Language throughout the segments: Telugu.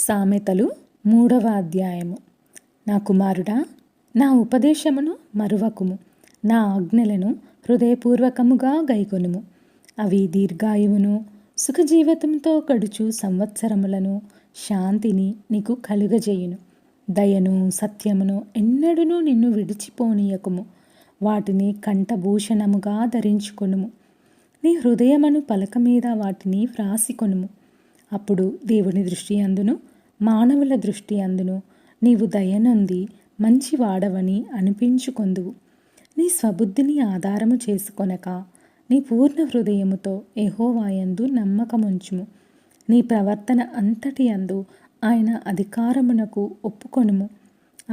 సామెతలు 3వ అధ్యాయము. నా కుమారుడా, నా ఉపదేశమును మరువకుము, నా ఆజ్ఞలను హృదయపూర్వకముగా గైకొనుము. అవి దీర్ఘాయువును, సుఖజీవితంతో గడుచు సంవత్సరములను, శాంతిని నీకు కలుగజేయును. దయను సత్యమును ఎన్నడూనూ నిన్ను విడిచిపోనీయకుము. వాటిని కంఠభూషణముగా ధరించుకొనుము. నీ హృదయమను పలక మీద వాటిని వ్రాసికొనుము. అప్పుడు దేవుని దృష్టి అందును, మానవుల దృష్టి అందును నీవు దయనొంది మంచివాడవని అనిపించుకొందువు. నీ స్వబుద్ధిని ఆధారము చేసుకొనక నీ పూర్ణ హృదయముతో యెహోవా యందు నమ్మకముంచుము. నీ ప్రవర్తన అంతటి యందు ఆయన అధికారమునకు ఒప్పుకొనుము.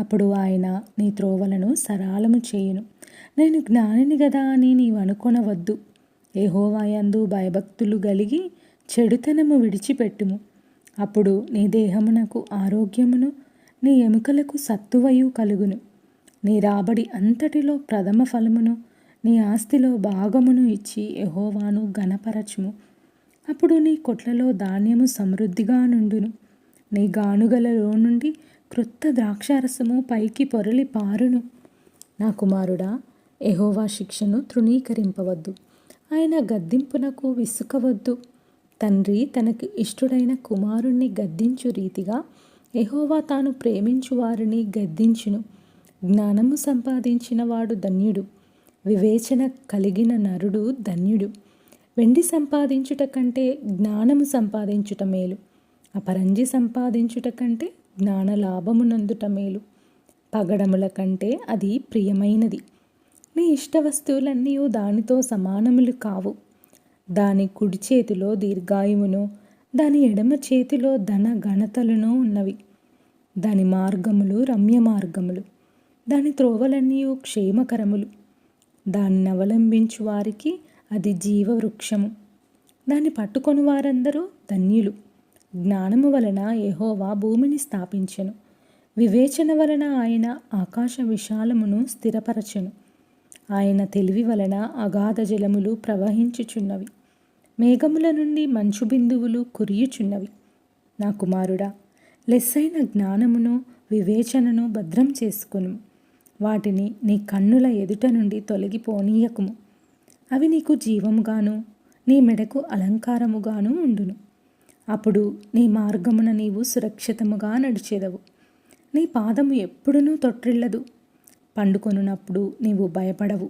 అప్పుడు ఆయన నీ త్రోవలను సరళము చేయును. నేను జ్ఞానిని గదా అని నీవు అనుకొనవద్దు. యెహోవా యందు భయభక్తులు గలిగి చెడుతనము విడిచిపెట్టుము. అప్పుడు నీ దేహమునకు ఆరోగ్యమును, నీ ఎముకలకు సత్తువయు కలుగును. నీ రాబడి అంతటిలో ప్రథమ ఫలమును, నీ ఆస్తిలో భాగమును ఇచ్చి యెహోవాను ఘనపరచుము. అప్పుడు నీ కొట్లలో ధాన్యము సమృద్ధిగా నుండును. నీ గానుగలలో నుండి క్రొత్త ద్రాక్షారసము పైకి పొరలి పారును. నా కుమారుడా, యెహోవా శిక్షను తృణీకరింపవద్దు, ఆయన గద్దింపునకు విసుకవద్దు. తండ్రి తనకు ఇష్టుడైన కుమారుణ్ణి గద్దించు రీతిగా యెహోవా తాను ప్రేమించు వారిని గద్దించును. జ్ఞానము సంపాదించిన వాడు ధన్యుడు, వివేచన కలిగిన నరుడు ధన్యుడు. వెండి సంపాదించుట కంటే జ్ఞానము సంపాదించుట మేలు, అపరంజి సంపాదించుట కంటే జ్ఞాన లాభమునందుట మేలు. పగడముల కంటే అది ప్రియమైనది. నీ ఇష్ట వస్తువులన్నీ దానితో సమానములు కావు. దాని కుడి చేతిలో దీర్ఘాయువును, దాని ఎడమ చేతిలో ధన ఘనతలను ఉన్నవి. దాని మార్గములు రమ్య మార్గములు, దాని త్రోవలన్నీ క్షేమకరములు. దానిని అవలంబించు వారికి అది జీవవృక్షము. దాన్ని పట్టుకొని వారందరూ ధన్యులు. జ్ఞానము వలన యెహోవా భూమిని స్థాపించెను, వివేచన వలన ఆయన ఆకాశ విశాలమును స్థిరపరచెను. ఆయన తెలివి వలన అగాధ జలములు ప్రవహించుచున్నవి, మేఘముల నుండి మంచు బిందువులు కురియుచున్నవి. నా కుమారుడా, లెస్సైన జ్ఞానమును వివేచనను భద్రం చేసుకొను. వాటిని నీ కన్నుల ఎదుట నుండి తొలగిపోనీయకుము. అవి నీకు జీవముగాను, నీ మెడకు అలంకారముగాను ఉండును. అప్పుడు నీ మార్గమున నీవు సురక్షితముగా నడిచెదవు. నీ పాదము ఎప్పుడునూ తొట్టిల్లదు. పండుకొనున్నప్పుడు నీవు భయపడవు.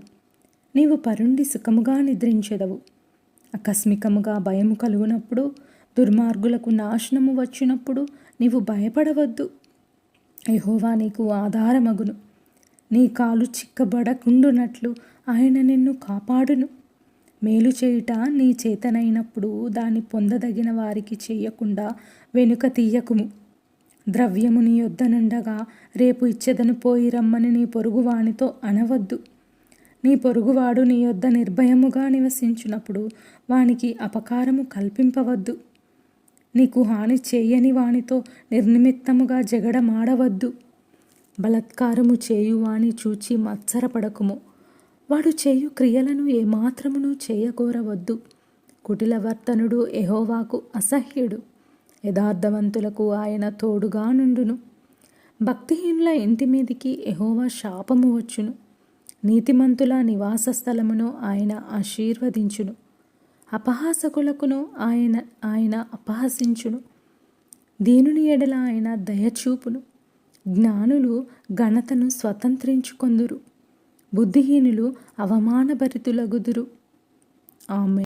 నీవు పరుండి సుఖముగా నిద్రించెదవు. ఆకస్మికముగా భయము కలుగునప్పుడు, దుర్మార్గులకు నాశనము వచ్చినప్పుడు నీవు భయపడవద్దు. యెహోవా నీకు ఆధారమగును. నీ కాలు చిక్కబడకుండునట్లు ఆయన నిన్ను కాపాడును. మేలు చేయుట నీ చేతనైనప్పుడు దాన్ని పొందదగిన వారికి చేయకుండా వెనుక తీయకుము. ద్రవ్యము నీ యొద్దనుండగా రేపు ఇచ్చెదను పోయి రమ్మని నీ పొరుగువానితో అనవద్దు. నీ పొరుగువాడు నీ యొద్ద నిర్భయముగా నివసించున్నప్పుడు వానికి అపకారము కల్పింపవద్దు. నీకు హాని చేయని వానితో నిర్నిమిత్తముగా జగడమాడవద్దు. బలాత్కారము చేయువాని చూచి మత్సరపడకుము. వాడు చేయు క్రియలను ఏమాత్రమును చేయగోరవద్దు. కుటిలవర్తనుడు యెహోవాకు అసహ్యుడు, యథార్థవంతులకు ఆయన తోడుగా నుండును. భక్తిహీనుల ఇంటి మీదికి యెహోవా శాపము వచ్చును. నీతిమంతుల నివాస స్థలమును ఆయన ఆశీర్వదించును. అపహాసకులకును ఆయన అపహసించును. దీనుని ఎడల ఆయన దయచూపును. జ్ఞానులు ఘనతను స్వతంత్రించుకొందురు, బుద్ధిహీనులు అవమానభరితులగుదురు. ఆమె